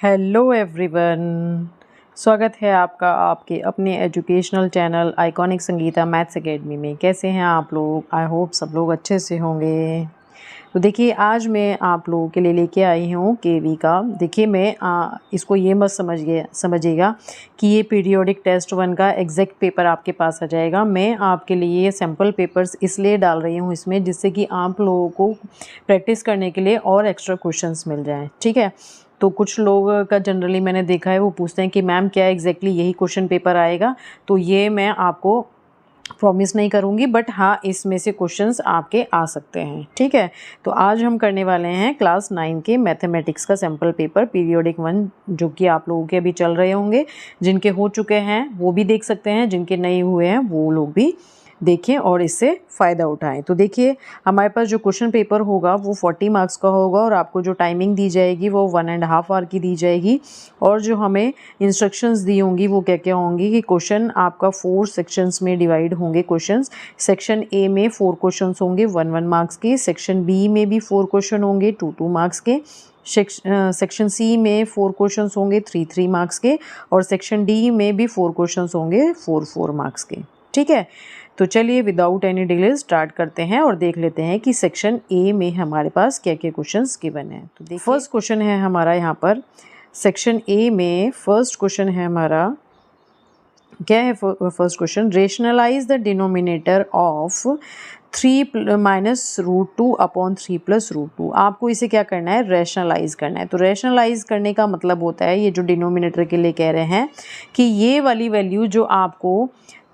Hello everyone, स्वागत है आपका आपके अपने educational channel iconic Sangeeta maths academy में। कैसे हैं आप लोग? आई होप सब लोग अच्छे से होंगे। तो देखिए, आज मैं आप लोगों के लिए लेके आई हूँ केवी का। देखिए, मैं इसको ये मत समझिएगा कि ये पीरियोडिक टेस्ट 1 का एग्जैक्ट पेपर आपके पास आ जाएगा। मैं आपके लिए सैम्पल पेपर्स इसलिए डाल रही हूँ इसमें, जिससे कि आप लोगों को प्रैक्टिस करने के लिए और एक्स्ट्रा क्वेश्चंस मिल जाएँ। ठीक है, तो कुछ लोग का जनरली मैंने देखा है, वो पूछते हैं कि मैम क्या एग्जैक्टली यही क्वेश्चन पेपर आएगा। तो ये मैं आपको प्रॉमिस नहीं करूँगी, बट हाँ, इसमें से क्वेश्चंस आपके आ सकते हैं। ठीक है, तो आज हम करने वाले हैं क्लास 9 के मैथमेटिक्स का सैम्पल पेपर पीरियोडिक 1, जो कि आप लोगों के अभी चल रहे होंगे। जिनके हो चुके हैं वो भी देख सकते हैं, जिनके नहीं हुए हैं वो लोग भी देखें और इससे फ़ायदा उठाएं। तो देखिए, हमारे पास जो क्वेश्चन पेपर होगा वो 40 मार्क्स का होगा और आपको जो टाइमिंग दी जाएगी वो 1.5 आवर की दी जाएगी। और जो हमें इंस्ट्रक्शंस दी होंगी वो क्या क्या होंगी कि क्वेश्चन आपका 4 सेक्शंस में डिवाइड होंगे। क्वेश्चंस सेक्शन ए में 4 क्वेश्चंस होंगे 1 मार्क्स के, सेक्शन बी में भी 4 क्वेश्चन होंगे 2 मार्क्स के, सेक्शन सी में 4 क्वेश्चंस होंगे 3 मार्क्स के, और सेक्शन डी में भी 4 क्वेश्चंस होंगे 4 मार्क्स के। ठीक है, तो चलिए विदाउट एनी डिले स्टार्ट करते हैं और देख लेते हैं कि सेक्शन ए में हमारे पास क्या क्या क्वेश्चंस गिवन है। तो देखिए, फर्स्ट क्वेश्चन है हमारा यहाँ पर सेक्शन ए में। फर्स्ट क्वेश्चन है हमारा, क्या है first question? Rationalise the denominator of 3 minus root 2 upon 3 plus root 2। आपको इसे क्या करना है? रैशनलाइज करना है। तो रैशनलाइज करने का मतलब होता है, ये जो डिनोमिनेटर के लिए कह रहे हैं कि ये वाली वैल्यू जो आपको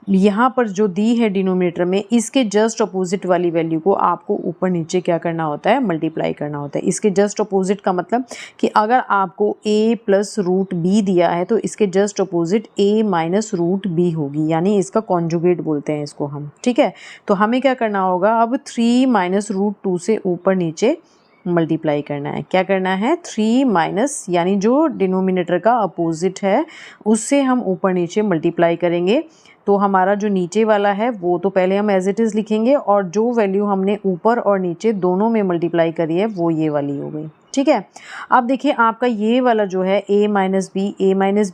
यहाँ पर जो दी है डिनोमिनेटर में, इसके जस्ट अपोजिट वाली वैल्यू को आपको ऊपर नीचे क्या करना होता है? मल्टीप्लाई करना होता है। इसके जस्ट अपोजिट का मतलब कि अगर आपको a प्लस रूट बी दिया है तो इसके just opposite a minus root B होगी, यानी इसका कॉन्जुगेट बोलते हैं इसको हम। ठीक है, तो हमें क्या करना होगा? अब 3 माइनस रूट 2 से ऊपर नीचे मल्टीप्लाई करना है। क्या करना है? 3 माइनस, यानी जो डिनोमिनेटर का अपोजिट है उससे हम ऊपर नीचे मल्टीप्लाई करेंगे। तो हमारा जो नीचे वाला है वो तो पहले हम एज इट इज़ लिखेंगे, और जो वैल्यू हमने ऊपर और नीचे दोनों में मल्टीप्लाई करी है वो ये वाली हो गई। ठीक है, अब देखिए आपका ये वाला जो है a माइनस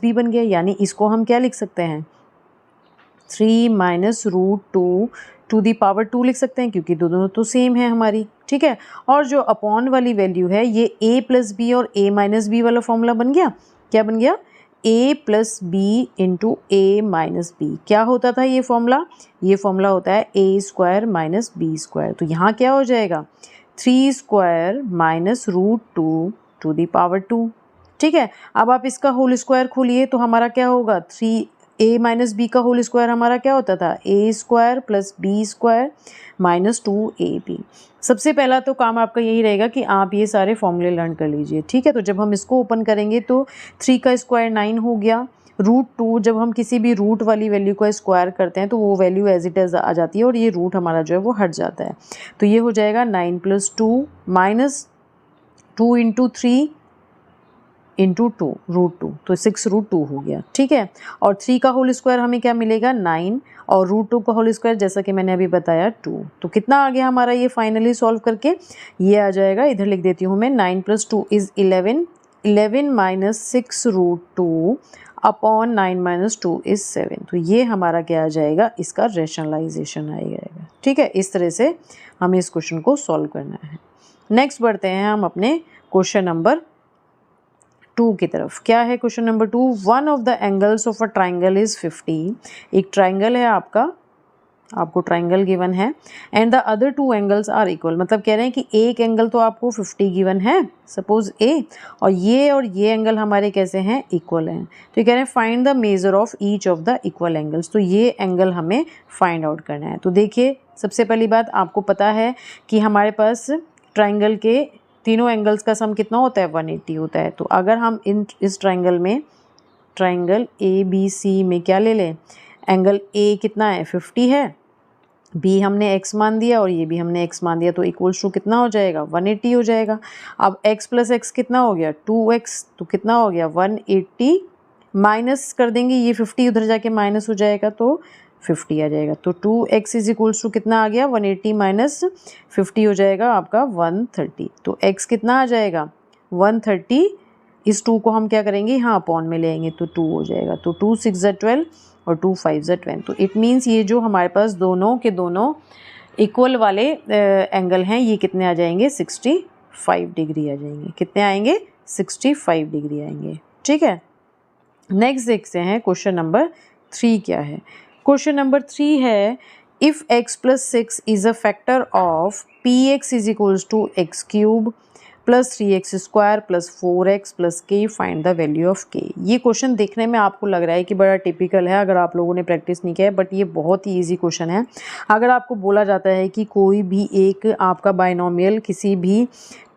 बी बन गया, यानी इसको हम क्या लिख सकते हैं? 3 minus root 2 to the power 2 लिख सकते हैं, क्योंकि दोनों तो सेम है हमारी। ठीक है, और जो अपॉन वाली वैल्यू है ये a प्लस बी और a माइनस बी वाला फॉर्मूला बन गया। क्या बन गया? a plus B into A minus B. क्या होता था ये फॉर्मूला? ये फॉर्मूला होता है a square minus B square. तो यहाँ क्या हो जाएगा? 3 square minus root 2 to the power 2। ठीक है, अब आप इसका होल स्क्वायर खोलिए तो हमारा क्या होगा? 3a माइनस बी का होल स्क्वायर हमारा क्या होता था? a square plus B square minus 2ab। सबसे पहला तो काम आपका यही रहेगा कि आप ये सारे फॉर्मूले लर्न कर लीजिए। ठीक है, तो जब हम इसको ओपन करेंगे तो 3 का स्क्वायर 9 हो गया। रूट 2, जब हम किसी भी रूट वाली वैल्यू का स्क्वायर करते हैं तो वो वैल्यू एज इट इज़ आ जाती है और ये रूट हमारा जो है वो हट जाता है। तो ये हो जाएगा 9 plus 2 minus 2 into 3 into 2 root 2, तो 6 रूट 2 हो गया। ठीक है, और 3 का होल स्क्वायर हमें क्या मिलेगा? 9, और रूट 2 का होल स्क्वायर जैसा कि मैंने अभी बताया 2। तो कितना आ गया हमारा ये फाइनली सॉल्व करके? ये आ जाएगा, इधर लिख देती हूँ मैं, 9 plus 2 is 11, 11 minus 6 root 2 upon 9 minus 2 is 7। तो ये हमारा क्या आ जाएगा? इसका रैशनलाइजेशन आएगा। ठीक है, इस तरह से हमें इस क्वेश्चन को सॉल्व करना है। नेक्स्ट बढ़ते हैं हम अपने क्वेश्चन नंबर 2 की तरफ। क्या है question number 2? One of the angles of a triangle is 50। एक ट्राइंगल है आपको ट्राइंगल गिवन है, and the other 2 angles are equal. मतलब कह रहे हैं कि एक एंगल तो आपको 50 गिवन है, सपोज ए, और ये एंगल हमारे कैसे हैं? इक्वल हैं। तो ये कह रहे हैं find the measure of each of the equal angles. तो ये एंगल हमें फाइंड आउट करना है। तो देखिए, सबसे पहली बात आपको पता है कि हमारे पास ट्राइंगल के तीनों एंगल्स का सम कितना होता है? 180 होता है। तो अगर हम इस ट्राइंगल में, ट्राइंगल ABC में क्या ले लें? एंगल A कितना है? 50 है, B हमने x मान दिया और ये भी हमने x मान दिया, तो इक्वल्स टू कितना हो जाएगा? 180 हो जाएगा। अब x प्लस x कितना हो गया? 2x, तो कितना हो गया? 180, माइनस कर देंगे, ये 50 उधर जाके माइनस हो जाएगा तो 50 आ जाएगा। तो 2x इज इक्वल्स टू कितना आ गया? 180 माइनस 50 हो जाएगा आपका 130। तो x कितना आ जाएगा? 130 इस 2 को हम क्या करेंगे, यहाँ अपॉन में ले आएंगे तो 2 हो जाएगा। तो 2 6 ज़ा 12 और 2 5 ज़ा 10। तो इट मीन्स ये जो हमारे पास दोनों के दोनों इक्वल वाले एंगल हैं, ये कितने आ जाएंगे, 65 डिग्री आ जाएंगे। कितने आएंगे, 65 डिग्री आएंगे। ठीक है, नेक्स्ट देखते हैं क्वेश्चन नंबर 3 क्या है। क्वेश्चन नंबर 3 है, if x + 6 is a factor of px is equals to x cube + 3x² + 4x + k, find the value of k। ये क्वेश्चन देखने में आपको लग रहा है कि बड़ा टिपिकल है अगर आप लोगों ने प्रैक्टिस नहीं किया है, बट ये बहुत ही ईजी क्वेश्चन है। अगर आपको बोला जाता है कि कोई भी एक आपका बाइनोमियल किसी भी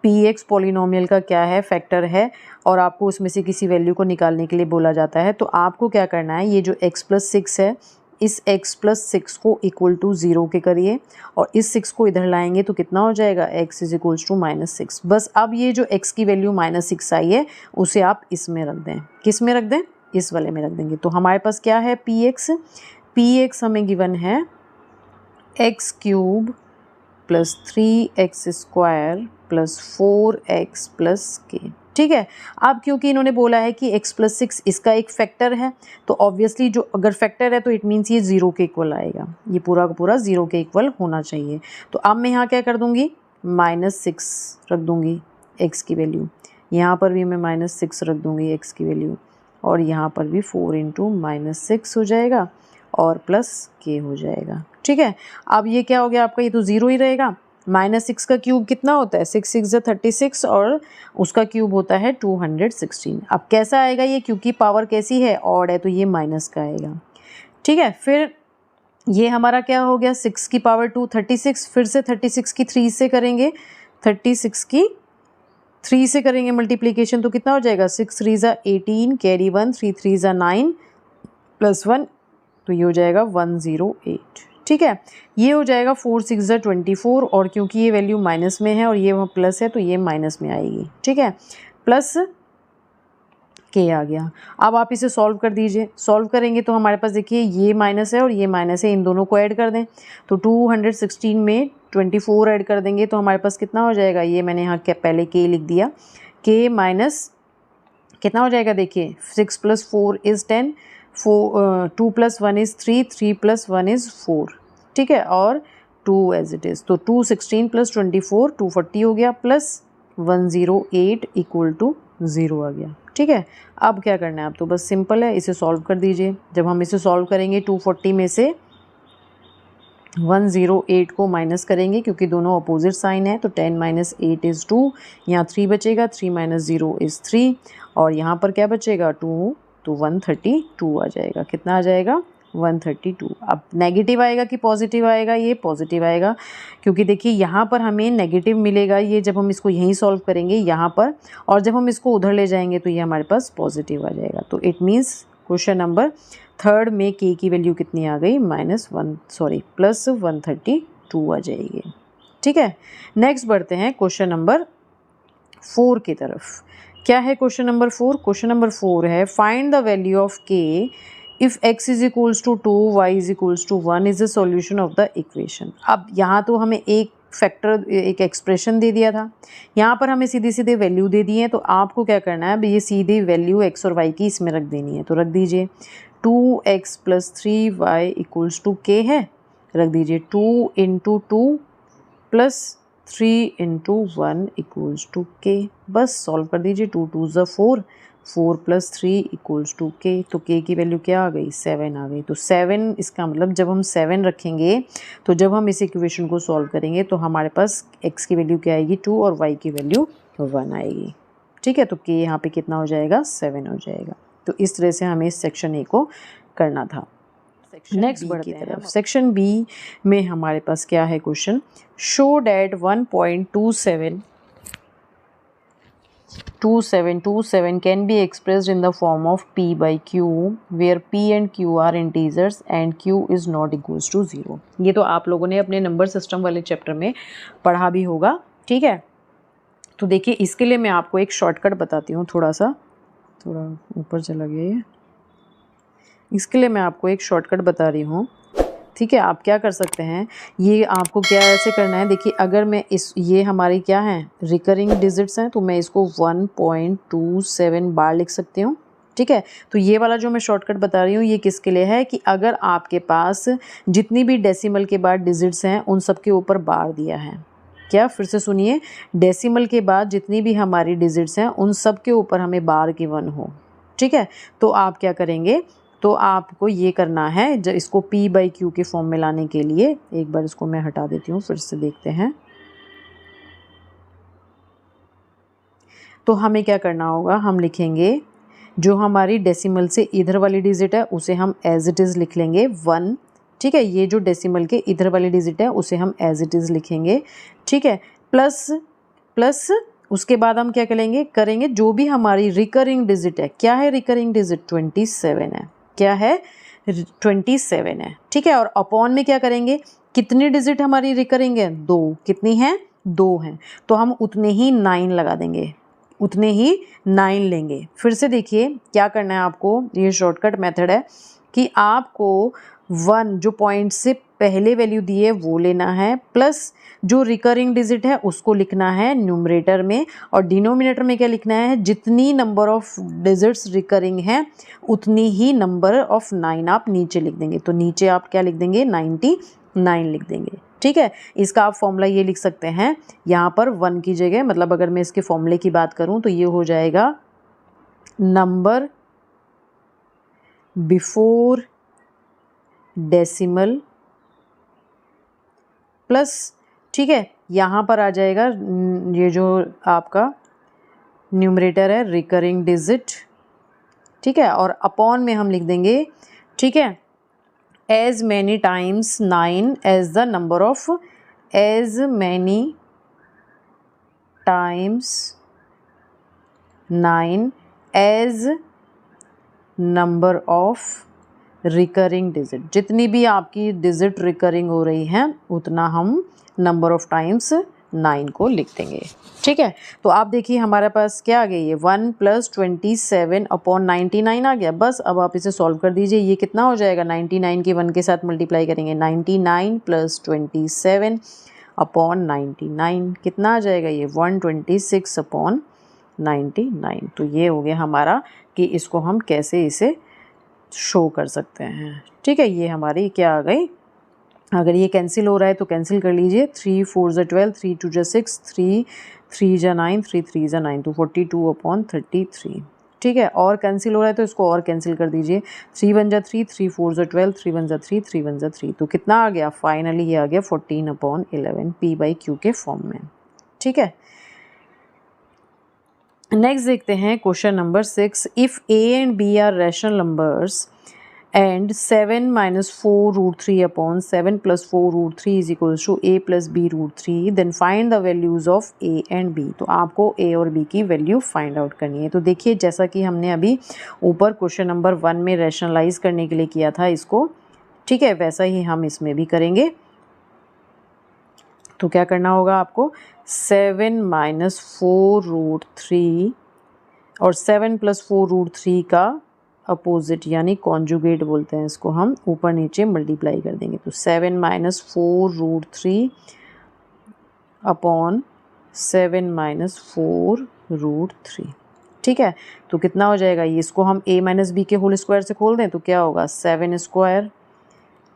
px पॉलिनोमियल का क्या है, फैक्टर है, और आपको उसमें से किसी वैल्यू को निकालने के लिए बोला जाता है, तो आपको क्या करना है, ये जो x + 6 है, इस x + 6 को इक्वल टू 0 के करिए और इस 6 को इधर लाएंगे तो कितना हो जाएगा, x इज इक्वल्स टू -6। बस अब ये जो x की वैल्यू -6 आई है उसे आप इसमें रख दें। किस में रख दें, इस वाले में रख देंगे। तो हमारे पास क्या है, px हमें गिवन है x cube + 3x² + 4x + k। ठीक है, अब क्योंकि इन्होंने बोला है कि x + 6 इसका एक फैक्टर है, तो ऑब्वियसली जो अगर फैक्टर है तो इट मीन्स ये 0 के इक्वल आएगा, ये पूरा का पूरा 0 के इक्वल होना चाहिए। तो अब मैं यहाँ क्या कर दूँगी, -6 रख दूँगी x की वैल्यू, यहाँ पर भी मैं -6 रख दूँगी x की वैल्यू, और यहाँ पर भी 4 × -6 हो जाएगा और प्लस k हो जाएगा। ठीक है, अब ये क्या हो गया आपका, ये तो 0 ही रहेगा। -6 का क्यूब कितना होता है, 6 6 ज़ा 36 और उसका क्यूब होता है 216। अब कैसा आएगा ये, क्योंकि पावर कैसी है, ऑड है, तो ये माइनस का आएगा। ठीक है, फिर ये हमारा क्या हो गया, 6 की पावर 2 36, फिर से 36 की 3 से करेंगे, 36 की 3 से करेंगे मल्टीप्लीकेशन, तो कितना हो जाएगा, 6 3 ज़ा 18, कैरी 1, 3 3 ज़ा 9 + 1, तो ये हो जाएगा 108। ठीक है, ये हो जाएगा 4 6 ज़ा 24, और क्योंकि ये वैल्यू माइनस में है और ये वहाँ प्लस है तो ये माइनस में आएगी। ठीक है, प्लस k आ गया। अब आप इसे सॉल्व कर दीजिए, सॉल्व करेंगे तो हमारे पास देखिए ये माइनस है और ये माइनस है, इन दोनों को ऐड कर दें तो 216 में 24 ऐड कर देंगे तो हमारे पास कितना हो जाएगा, ये मैंने यहाँ पहले k लिख दिया, k माइनस कितना हो जाएगा, देखिए 6 + 4 = 10, 2 + 1 = 3, 3 + 1 = 4। ठीक है, और 2 एज इट इज़, तो 216 + 24 240 हो गया, प्लस 108 = 0 आ गया। ठीक है, अब क्या करना है, आप तो बस सिंपल है, इसे सॉल्व कर दीजिए। जब हम इसे सॉल्व करेंगे 240 में से 108 को माइनस करेंगे क्योंकि दोनों अपोजिट साइन है, तो 10 - 8 = 2, यहाँ 3 बचेगा, 3 - 0 = 3, और यहाँ पर क्या बचेगा 2, तो 132 आ जाएगा। कितना आ जाएगा, 132। अब नेगेटिव आएगा कि पॉजिटिव आएगा, ये पॉजिटिव आएगा, क्योंकि देखिए यहाँ पर हमें नेगेटिव मिलेगा, ये जब हम इसको यहीं सॉल्व करेंगे यहाँ पर, और जब हम इसको उधर ले जाएंगे तो ये हमारे पास पॉजिटिव आ जाएगा। तो इट मीन्स क्वेश्चन नंबर 3 में k की वैल्यू कितनी आ गई, प्लस 132 आ जाएगी। ठीक है, नेक्स्ट बढ़ते हैं क्वेश्चन नंबर 4 की तरफ। क्या है क्वेश्चन नंबर 4, क्वेश्चन नंबर 4 है, find the value of k if x = 2 y = 1 is the solution of the equation. अब यहाँ तो हमें एक फैक्टर, एक एक्सप्रेशन दे दिया था, यहाँ पर हमें सीधे सीधे वैल्यू दे दी है, तो आपको क्या करना है, ये सीधी वैल्यू x और y की इसमें रख देनी है। तो रख दीजिए 2x + 3y = k है, रख दीजिए 2 × 2 + 3 × 1 = k। बस सॉल्व कर दीजिए, 2 2 ज़ा 4, 4 + 3 = k। तो k की वैल्यू क्या आ गई, 7 आ गई। तो 7, इसका मतलब जब हम 7 रखेंगे तो जब हम इस इक्वेशन को सॉल्व करेंगे तो हमारे पास x की वैल्यू क्या आएगी, 2, और y की वैल्यू 1 आएगी। ठीक है, तो k यहाँ पे कितना हो जाएगा, 7 हो जाएगा। तो इस तरह से हमें इस सेक्शन ए को करना था। नेक्स्ट बढ़ते हैं तरफ, सेक्शन बी में हमारे पास क्या है question, show that 1.2727 can be expressed in the form of p/q where p and q are integers and q is not equals to 0। ये तो आप लोगों ने अपने नंबर सिस्टम वाले चैप्टर में पढ़ा भी होगा। ठीक है, तो देखिए इसके लिए मैं आपको एक शॉर्टकट बताती हूँ, थोड़ा ऊपर चला गया ये। इसके लिए मैं आपको एक शॉर्टकट बता रही हूँ ठीक है, आप क्या कर सकते हैं, ये आपको क्या ऐसे करना है, देखिए अगर मैं ये हमारी क्या है रिकरिंग डिजिट्स हैं, तो मैं इसको 1.27 बार लिख सकती हूँ। ठीक है, तो ये वाला जो मैं शॉर्टकट बता रही हूँ ये किसके लिए है कि अगर आपके पास जितनी भी डेसिमल के बाद डिजिट्स हैं उन सब के ऊपर बार दिया है। क्या, फिर से सुनिए, डेसिमल के बाद जितनी भी हमारी डिजिट्स हैं उन सब के ऊपर हमें बार की 1 हो। ठीक है, तो आप क्या करेंगे, तो आपको ये करना है, जो इसको p/q के फॉर्म में लाने के लिए, एक बार इसको मैं हटा देती हूँ, फिर से देखते हैं। तो हमें क्या करना होगा, हम लिखेंगे जो हमारी डेसिमल से इधर वाली डिजिट है उसे हम एज इट इज़ लिख लेंगे 1। ठीक है, ये जो डेसिमल के इधर वाली डिजिट है उसे हम एज इट इज़ लिखेंगे। ठीक है, प्लस उसके बाद हम क्या करेंगे जो भी हमारी रिकरिंग डिजिट है, क्या है रिकरिंग डिजिट, 27 है। क्या है, 27 है। ठीक है, और अपॉन में क्या करेंगे, कितनी डिजिट हमारी रिकरिंग है, 2। कितनी है, 2 हैं, तो हम उतने ही 9 लगा देंगे, उतने ही 9 लेंगे। फिर से देखिए क्या करना है आपको, ये शॉर्टकट मेथड है कि आपको 1 जो पॉइंट से पहले वैल्यू दी है वो लेना है, प्लस जो रिकरिंग डिजिट है उसको लिखना है न्यूमरेटर में, और डिनोमिनेटर में क्या लिखना है, जितनी नंबर ऑफ डिजिट्स रिकरिंग हैं उतनी ही नंबर ऑफ 9 आप नीचे लिख देंगे। तो नीचे आप क्या लिख देंगे, 99 लिख देंगे। ठीक है, इसका आप फॉर्मूला ये लिख सकते हैं यहाँ पर 1 की जगह, मतलब अगर मैं इसके फॉर्मूले की बात करूँ तो ये हो जाएगा नंबर बिफोर डेसिमल प्लस, ठीक है, यहाँ पर आ जाएगा ये जो आपका न्यूमरेटर है रिकरिंग डिजिट। ठीक है, और अपॉन में हम लिख देंगे, ठीक है, as many times 9 as the number of, as many times 9 as number of recurring digit, जितनी भी आपकी डिजिट रिकरिंग हो रही हैं उतना हम नंबर ऑफ टाइम्स 9 को लिख देंगे। ठीक है, तो आप देखिए हमारे पास क्या आ गया, ये 1 + 27/99 आ गया। बस अब आप इसे सॉल्व कर दीजिए, ये कितना हो जाएगा, 99 के 1 के साथ मल्टीप्लाई करेंगे, 99 + 27/99 कितना आ जाएगा, ये 126/99। तो ये हो गया हमारा कि इसको हम कैसे इसे शो कर सकते हैं। ठीक है, ये हमारी क्या आ गई, अगर ये कैंसिल हो रहा है तो कैंसिल कर लीजिए, 3 4 = 12, 3 2 = 6, 3 3 = 9, 3 3 = 9, तो 42/33। ठीक है, और कैंसिल हो रहा है तो इसको और कैंसिल कर दीजिए, 3 1 = 3, 3 4 = 12, 3 1 = 3, 3 1 = 3, तो कितना आ गया, फाइनली ये आ गया 14/11 p/q के फॉर्म में। ठीक है, नेक्स्ट देखते हैं question number 6। If a and b are rational numbers and 7 - 4√3/7 + 4√3 = a + b√3, then find the values of a and b। तो आपको a और b की वैल्यू फाइंड आउट करनी है। तो देखिए जैसा कि हमने अभी ऊपर क्वेश्चन नंबर 1 में रैशनलाइज करने के लिए किया था इसको, ठीक है, वैसा ही हम इसमें भी करेंगे। तो क्या करना होगा आपको, 7 - 4√3 और 7 + 4√3 का अपोजिट यानी कॉन्जुगेट बोलते हैं इसको, हम ऊपर नीचे मल्टीप्लाई कर देंगे। तो 7 - 4√3 अपॉन 7 - 4√3। ठीक है, तो कितना हो जाएगा, ये इसको हम a - b के होल स्क्वायर से खोल दें तो क्या होगा, 7²।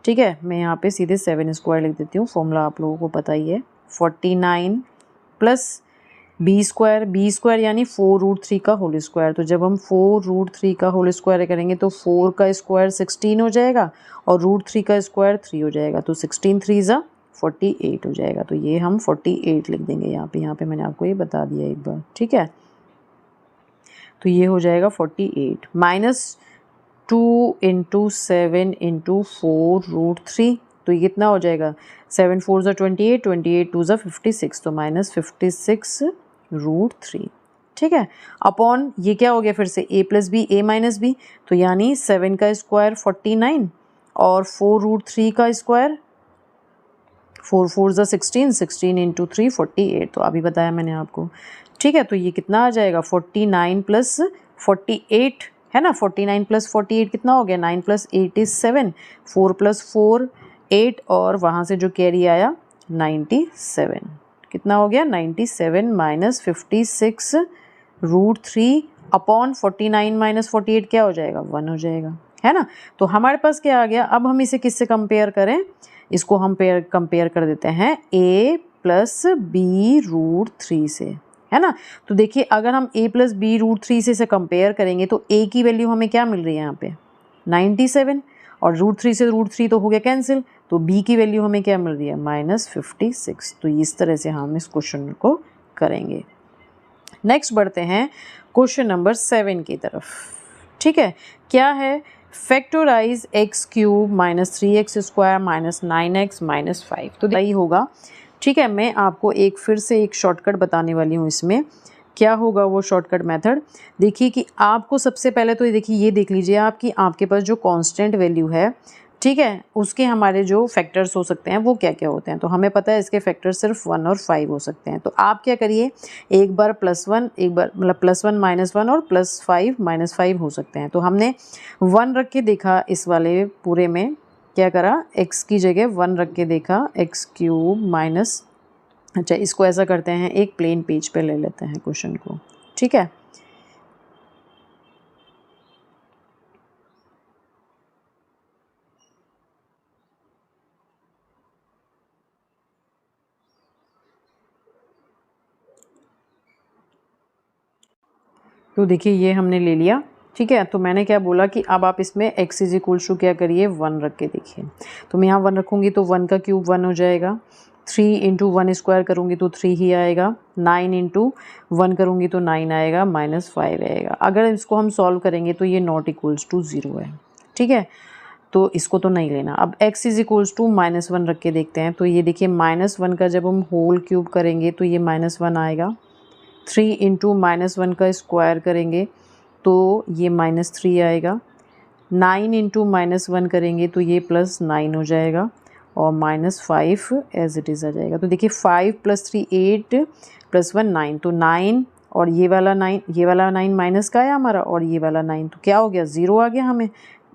ठीक है, मैं यहाँ पे सीधे 7² लिख देती हूँ, फॉर्मूला आप लोगों को पता ही है। 49 प्लस b² यानी 4√3 का होल स्क्वायर। तो जब हम 4√3 का होल स्क्वायर करेंगे तो 4 का स्क्वायर 16 हो जाएगा और √3 का स्क्वायर 3 हो जाएगा, तो 16 3 = 48 हो जाएगा। तो ये हम 48 लिख देंगे यहाँ पे मैंने आपको ये बता दिया एक बार। ठीक है, तो ये हो जाएगा 48 -2 × 7 × 4√3, तो ये कितना हो जाएगा, 7 4 = 28, 28 2 = 56, तो -56√3। ठीक है, अपॉन ये क्या हो गया फिर से a + b, a - b, तो यानी 7 का स्क्वायर 49 और 4√3 का स्क्वायर 4 4 = 16, 16 × 3 48, तो अभी बताया मैंने आपको। ठीक है, तो ये कितना आ जाएगा, 49 + 48 है ना, 49 + 48 कितना हो गया, 9 + 8 = 7, 4 + 4 8 और वहाँ से जो कैरी आया 97, कितना हो गया 97 माइनस 56 रूट 3 अपॉन 49 माइनस 48 क्या हो जाएगा 1 हो जाएगा, है ना। तो हमारे पास क्या आ गया, अब हम इसे किससे कंपेयर करें, इसको हम कंपेयर कर देते हैं a प्लस बी रूट 3 से, है ना। तो देखिए अगर हम a प्लस बी रूट 3 से कंपेयर करेंगे तो a की वैल्यू हमें क्या मिल रही है यहाँ पे 97 और रूट 3 से रूट 3 तो हो गया कैंसिल, तो b की वैल्यू हमें क्या मिल रही है -56। तो इस तरह से हम इस क्वेश्चन को करेंगे। नेक्स्ट बढ़ते हैं क्वेश्चन नंबर 7 की तरफ। ठीक है, क्या है, factorise x cube minus 3x square minus 9x minus 5। तो यही होगा। ठीक है, मैं आपको फिर से एक शॉर्टकट बताने वाली हूँ। इसमें क्या होगा वो शॉर्टकट मेथड, देखिए कि आपको सबसे पहले तो देखिए ये देख लीजिए आपकी आपके पास जो कांस्टेंट वैल्यू है, ठीक है, उसके हमारे जो फैक्टर्स हो सकते हैं वो क्या क्या होते हैं। तो हमें पता है इसके फैक्टर सिर्फ 1 और 5 हो सकते हैं। तो आप क्या करिए, एक बार +1, एक बार मतलब +1 -1 और +5 -5 हो सकते हैं। तो हमने 1 रख के देखा, इस वाले पूरे में क्या करा, x की जगह 1 रख के देखा, x क्यूब माइनस, अच्छा इसको ऐसा करते हैं, एक प्लेन पेज पे ले लेते हैं क्वेश्चन को। ठीक है, तो देखिए ये हमने ले लिया। ठीक है, तो मैंने क्या बोला कि अब आप इसमें x इज इक्वल्स टू क्या करिए 1 रख के देखिए। तो मैं यहाँ 1 रखूँगी तो 1 का क्यूब 1 हो जाएगा, 3 इंटू 1 स्क्वायर करूँगी तो 3 ही आएगा, 9 इंटू 1 करूँगी तो 9 आएगा, -5 आएगा। अगर इसको हम सॉल्व करेंगे तो ये नॉट इक्वल्स टू 0 है। ठीक है, तो इसको तो नहीं लेना। अब x इज इक्वल्स टू -1 रख के देखते हैं। तो ये देखिए -1 का जब हम होल क्यूब करेंगे तो ये -1 आएगा, 3 इंटू -1 का स्क्वायर करेंगे तो ये -3 आएगा, 9 इंटू -1 करेंगे तो ये +9 हो जाएगा और -5 एज इट इज़ आ जाएगा। तो देखिए 5 + 3 8 + 1 9, तो 9 और ये वाला 9, ये वाला 9 माइनस का है हमारा और ये वाला 9, तो क्या हो गया 0 आ गया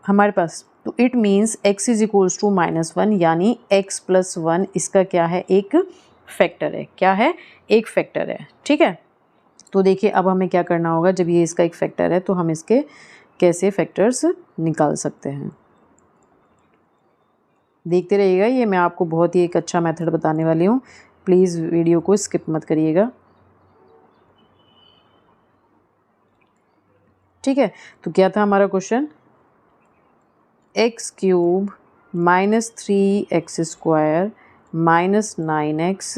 हमारे पास। तो it means x is equals to -1, यानी x + 1 इसका क्या है, एक फैक्टर है। क्या है, एक फैक्टर है। ठीक है, तो देखिए अब हमें क्या करना होगा, जब ये इसका एक फैक्टर है तो हम इसके कैसे फैक्टर्स निकाल सकते हैं, देखते रहिएगा। ये मैं आपको बहुत ही एक अच्छा मेथड बताने वाली हूँ, प्लीज़ वीडियो को स्किप मत करिएगा। ठीक है, तो क्या था हमारा question, x cube -3x square -9x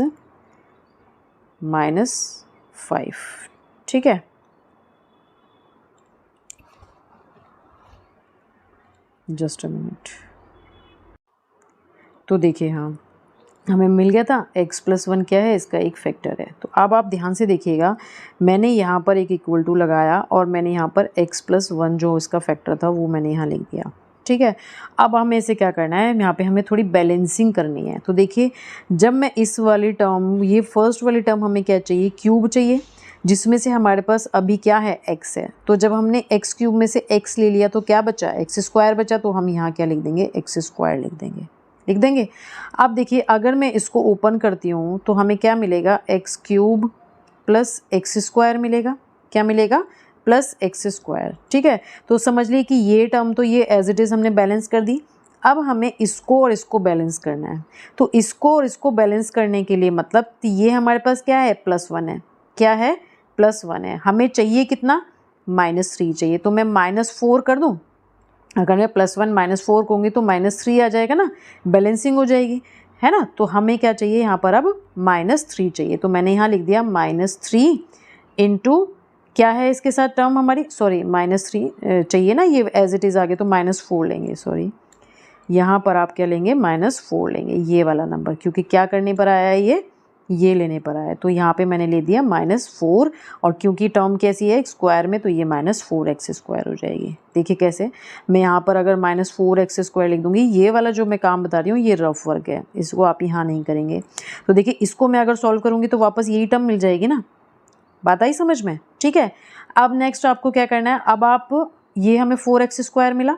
-5। ठीक है, जस्ट अ मिनट। तो देखिए हाँ, हमें मिल गया था x + 1 क्या है, इसका एक फैक्टर है। तो अब आप ध्यान से देखिएगा, मैंने यहाँ पर एक इक्वल टू लगाया और मैंने यहाँ पर x + 1 जो इसका फैक्टर था वो मैंने यहाँ लिख दिया। ठीक है, अब हमें इसे क्या करना है, यहाँ पे हमें थोड़ी बैलेंसिंग करनी है। तो देखिए जब मैं इस वाली टर्म, ये फर्स्ट वाली टर्म हमें क्या चाहिए, क्यूब चाहिए, जिसमें से हमारे पास अभी क्या है, x है। तो जब हमने x क्यूब में से x ले लिया तो क्या बचा, x स्क्वायर बचा, तो हम यहाँ क्या लिख देंगे, x स्क्वायर लिख देंगे। अब देखिए अगर मैं इसको ओपन करती हूँ तो हमें क्या मिलेगा, x cube plus x square मिलेगा। क्या मिलेगा, प्लस एक्स स्क्वायर। ठीक है, तो समझ लीजिए कि ये टर्म तो ये एज इट इज़ हमने बैलेंस कर दी। अब हमें इसको और इसको बैलेंस करना है। तो इसको और इसको बैलेंस करने के लिए मतलब ये हमारे पास क्या है, +1 है। क्या है, +1 है। हमें चाहिए कितना, -3 चाहिए। तो मैं -4 कर दूँ, अगर मैं +1 -4 कहूँगी तो -3 आ जाएगा ना, बैलेंसिंग हो जाएगी, है ना। तो हमें क्या चाहिए यहाँ पर, अब -3 चाहिए। तो मैंने यहाँ लिख दिया -3 इंटू क्या है इसके साथ टर्म हमारी, सॉरी -3 चाहिए ना, ये एज इट इज़ आगे तो -4 लेंगे, सॉरी यहाँ पर आप क्या लेंगे, -4 लेंगे, ये वाला नंबर, क्योंकि क्या करने पर आया है, ये लेने पर आया है। तो यहाँ पे मैंने ले दिया -4, और क्योंकि टर्म कैसी है स्क्वायर में, तो ये -4x स्क्वायर हो जाएगी। देखिए कैसे, मैं यहाँ पर अगर -4x स्क्वायर लिख दूँगी, ये वाला जो मैं काम बता रही हूँ ये रफ वर्क है, इसको आप यहाँ नहीं करेंगे। तो देखिए इसको मैं अगर सॉल्व करूँगी तो वापस यही टर्म मिल जाएगी ना, बात आई समझ में। ठीक है, अब नेक्स्ट आपको क्या करना है, अब आप ये हमें 4x स्क्वायर मिला,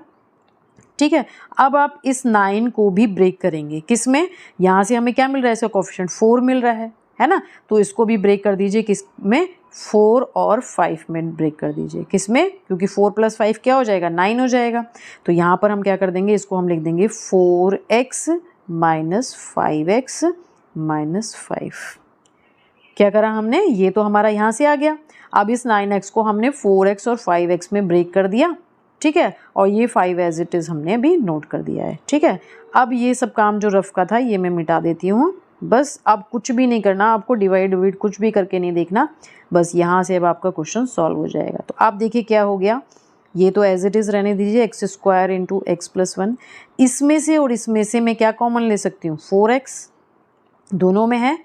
ठीक है। अब आप इस 9 को भी ब्रेक करेंगे, किस में, यहाँ से हमें क्या मिल रहा है, इसका कोफिशिएंट 4 मिल रहा है ना, तो इसको भी ब्रेक कर दीजिए, किस में, 4 और 5 में ब्रेक कर दीजिए, किस में, क्योंकि 4 + 5 क्या हो जाएगा, 9 हो जाएगा। तो यहाँ पर हम क्या कर देंगे, इसको हम लिख देंगे 4x - 5x - 5। क्या करा हमने, ये तो हमारा यहाँ से आ गया। अब इस 9x को हमने 4x और 5x में ब्रेक कर दिया, ठीक है, और ये 5 एज इट इज़ हमने अभी नोट कर दिया है, ठीक है। अब ये सब काम जो रफ का था ये मैं मिटा देती हूँ, बस अब कुछ भी नहीं करना आपको, डिवाइड डिवाइड कुछ भी करके नहीं देखना, बस यहाँ से अब आपका क्वेश्चन सॉल्व हो जाएगा। तो आप देखिए क्या हो गया, ये तो एज इट इज़ रहने दीजिए, x² × x + 1, इसमें से और इसमें से मैं क्या कॉमन ले सकती हूँ, 4x, दोनों में है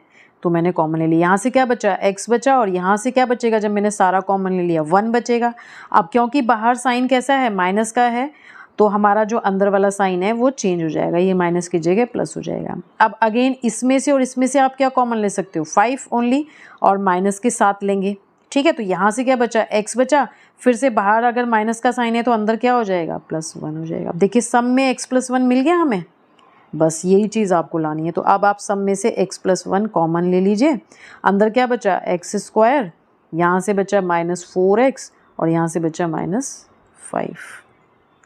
तो मैंने कॉमन ले लिया। यहाँ से क्या बचा, x बचा, और यहाँ से क्या बचेगा, जब मैंने सारा कॉमन ले लिया 1 बचेगा। अब क्योंकि बाहर साइन कैसा है, माइनस का है, तो हमारा जो अंदर वाला साइन है वो चेंज हो जाएगा, ये माइनस की जगह प्लस हो जाएगा। अब अगेन इसमें से और इसमें से आप क्या कॉमन ले सकते हो, 5 ओनली, और माइनस के साथ लेंगे, ठीक है। तो यहाँ से क्या बचा, x बचा, फिर से बाहर अगर माइनस का साइन है तो अंदर क्या हो जाएगा, +1 हो जाएगा। अब देखिए सम में x + 1 मिल गया हमें, बस यही चीज़ आपको लानी है। तो अब आप सम में से x + 1 कॉमन ले लीजिए, अंदर क्या बचा, x², यहाँ से बचा -4x, और यहाँ से बचा -5,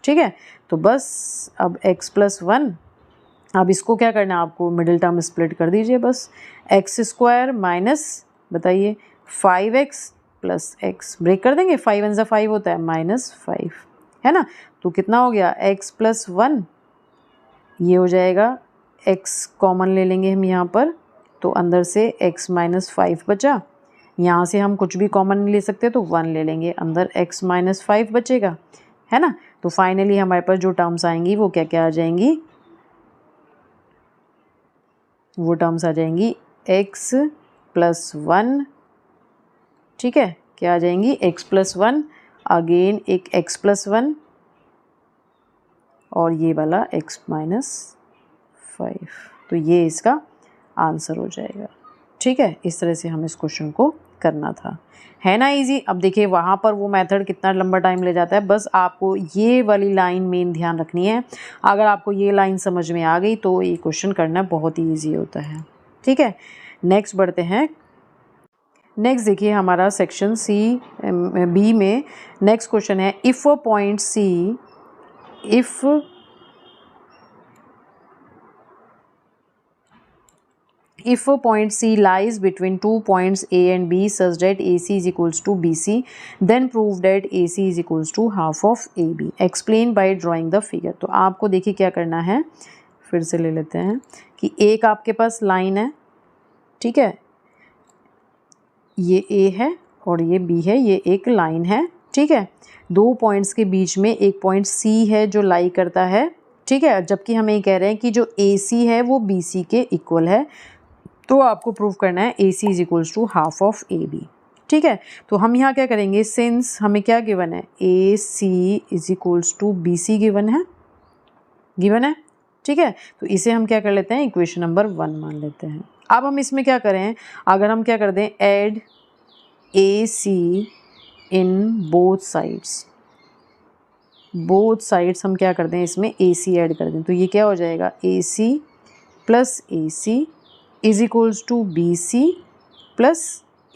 ठीक है। तो बस अब x + 1, अब इसको क्या करना है आपको, मिडिल टर्म स्प्लिट कर दीजिए, बस x² माइनस, बताइए, 5x + x, ब्रेक कर देंगे, 5 × 5 होता है -5, है ना। तो कितना हो गया, x + 1, ये हो जाएगा, x कॉमन ले लेंगे हम यहाँ पर, तो अंदर से x - 5 बचा, यहाँ से हम कुछ भी कॉमन नहीं ले सकते तो 1 ले लेंगे, अंदर x - 5 बचेगा, है ना। तो फाइनली हमारे पास जो टर्म्स आएंगी वो क्या क्या आ जाएंगी, वो टर्म्स आ जाएंगी x + 1, ठीक है, क्या आ जाएंगी, x + 1, अगेन एक x + 1, और ये वाला x - 5, तो ये इसका आंसर हो जाएगा, ठीक है। इस तरह से हमें इस क्वेश्चन को करना था, है ना इजी। अब देखिए वहाँ पर वो मेथड कितना लंबा टाइम ले जाता है, बस आपको ये वाली लाइन मेन ध्यान रखनी है। अगर आपको ये लाइन समझ में आ गई तो ये क्वेश्चन करना बहुत ही ईजी होता है, ठीक है। नेक्स्ट बढ़ते हैं। नेक्स्ट देखिए हमारा सेक्शन बी में नेक्स्ट क्वेश्चन है, if a point C, if a point C lies between 2 points A and B such that AC is equals to BC, then prove that AC is equals to half of AB. Explain by drawing the figure. तो आपको देखिए क्या करना है, फिर से ले लेते हैं कि एक आपके पास लाइन है, ठीक है, ये A है और ये B है, ये एक लाइन है, ठीक है। दो पॉइंट्स के बीच में एक पॉइंट C है जो लाई करता है, ठीक है, जबकि हमें ये कह रहे हैं कि जो AC है वो BC के इक्वल है, तो आपको प्रूव करना है AC is equals to half of AB, ठीक है। तो हम यहाँ क्या करेंगे, सिंस हमें क्या गिवन है, AC is equals to BC given है, ठीक है। तो इसे हम क्या कर लेते हैं, इक्वेशन नंबर 1 मान लेते हैं। अब हम इसमें क्या करें, अगर हम क्या कर दें, add AC in both sides हम क्या कर दें, इसमें AC ऐड कर दें, तो ये क्या हो जाएगा, AC + AC is equals to BC +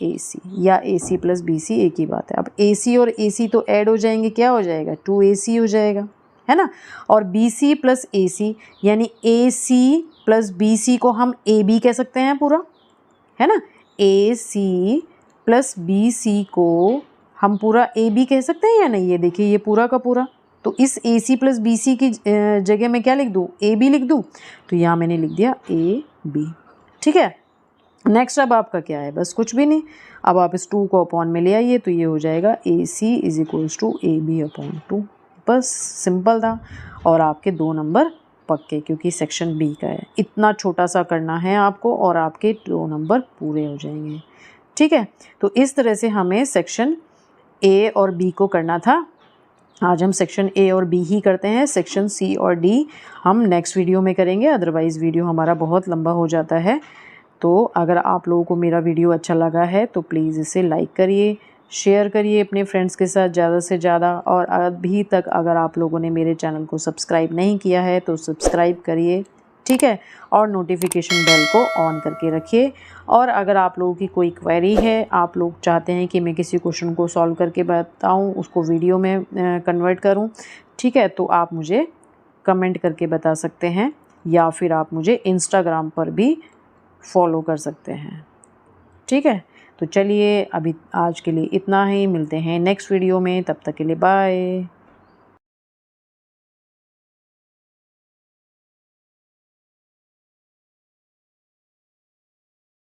AC, या AC + BC एक ही बात है। अब AC और AC तो ऐड हो जाएंगे, क्या हो जाएगा, 2AC हो जाएगा, है ना। और BC + AC यानी AC + BC को हम AB कह सकते हैं पूरा, है ना। AC + BC को हम पूरा AB कह सकते हैं या नहीं, ये देखिए ये पूरा का पूरा। तो इस AC + BC की जगह में क्या लिख दूँ, AB लिख दूँ, तो यहाँ मैंने लिख दिया AB, ठीक है। नेक्स्ट अब आपका क्या है, बस कुछ भी नहीं, अब आप इस 2 को अपॉन में ले आइए, तो ये हो जाएगा AC is equals to AB/2, बस सिंपल था। और आपके 2 नंबर पक्के, क्योंकि सेक्शन B का है, इतना छोटा सा करना है आपको और आपके 2 नंबर पूरे हो जाएंगे, ठीक है। तो इस तरह से हमें सेक्शन A और B को करना था। आज हम सेक्शन A और B ही करते हैं, सेक्शन C और D हम नेक्स्ट वीडियो में करेंगे, अदरवाइज़ वीडियो हमारा बहुत लंबा हो जाता है। तो अगर आप लोगों को मेरा वीडियो अच्छा लगा है तो प्लीज़ इसे लाइक करिए, शेयर करिए अपने फ्रेंड्स के साथ ज़्यादा से ज़्यादा। और अभी तक अगर आप लोगों ने मेरे चैनल को सब्सक्राइब नहीं किया है तो सब्सक्राइब करिए, ठीक है, और नोटिफिकेशन बेल को ऑन करके रखिए। और अगर आप लोगों की कोई क्वेरी है, आप लोग चाहते हैं कि मैं किसी क्वेश्चन को सॉल्व करके बताऊं, उसको वीडियो में कन्वर्ट करूं, ठीक है, तो आप मुझे कमेंट करके बता सकते हैं, या फिर आप मुझे इंस्टाग्राम पर भी फॉलो कर सकते हैं, ठीक है। तो चलिए अभी आज के लिए इतना ही, मिलते हैं नेक्स्ट वीडियो में, तब तक के लिए बाय।